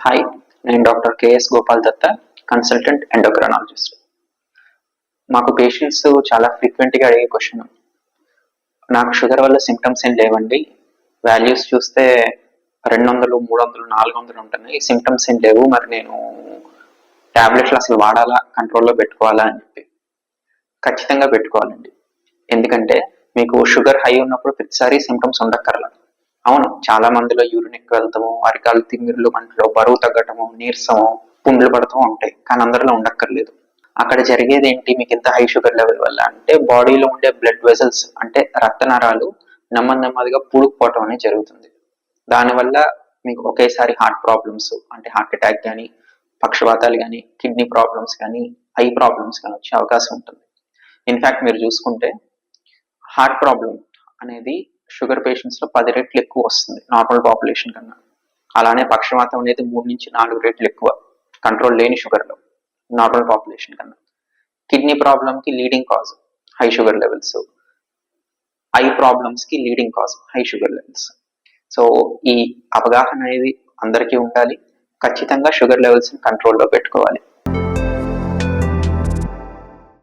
Hi, నేను doctor KS Gopal దత్త, consultant endocrinologist. మాకు patients చాలా ఫ్రీక్వెంట్గా అడిగే క్వశ్చన్, నాకు షుగర్ వల్ల సిమ్టమ్స్ ఏం లేవండి, వాల్యూస్ చూస్తే 200, 300, 400 ఉంటున్నాయి, సిమ్టమ్స్ ఏం లేవు, మరి నేను ట్యాబ్లెట్లు అసలు వాడాలా, కంట్రోల్లో పెట్టుకోవాలా అని చెప్పి. ఖచ్చితంగా పెట్టుకోవాలండి. ఎందుకంటే మీకు షుగర్ హై ఉన్నప్పుడు ప్రతిసారి సిమ్టమ్స్ ఉండక్కర్లా. అవును, చాలా మందిలో యూరిన్ ఎక్కువ వెళ్తాము, అరికాలు తిమ్మిర్లు, మంటలో బరువు తగ్గటము, నీరసము, పుండ్లు పడుతూ ఉంటాయి, కానీ అందరిలో ఉండక్కర్లేదు. అక్కడ జరిగేది ఏంటి, మీకు ఇంత హై షుగర్ లెవెల్ వల్ల అంటే బాడీలో ఉండే బ్లడ్ వెజల్స్ అంటే రక్తనాళాలు నెమ్మదిగా పూడుకుపోవటం అనేది జరుగుతుంది. దానివల్ల మీకు ఒకేసారి హార్ట్ ప్రాబ్లమ్స్ అంటే హార్ట్ అటాక్ కానీ, పక్షవాతాలు కానీ, కిడ్నీ ప్రాబ్లమ్స్ కానీ, ఐ ప్రాబ్లమ్స్ కానీ వచ్చే అవకాశం ఉంటుంది. ఇన్ఫ్యాక్ట్ మీరు చూసుకుంటే హార్ట్ ప్రాబ్లం అనేది షుగర్ పేషెంట్స్ లో 10 రెట్లు ఎక్కువ వస్తుంది నార్మల్ పాపులేషన్ కన్నా. అలానే పక్షవాతం అనేది 3 నుంచి 4 రెట్లు ఎక్కువ కంట్రోల్ లేని షుగర్ లో నార్మల్ పాపులేషన్ కన్నా. కిడ్నీ ప్రాబ్లమ్ కి leading cause high sugar levels, eye problems కి leading cause high sugar levels. So ఈ అవగాహన అనేది అందరికీ ఉండాలి. ఖచ్చితంగా షుగర్ లెవెల్స్ ని కంట్రోల్లో పెట్టుకోవాలి.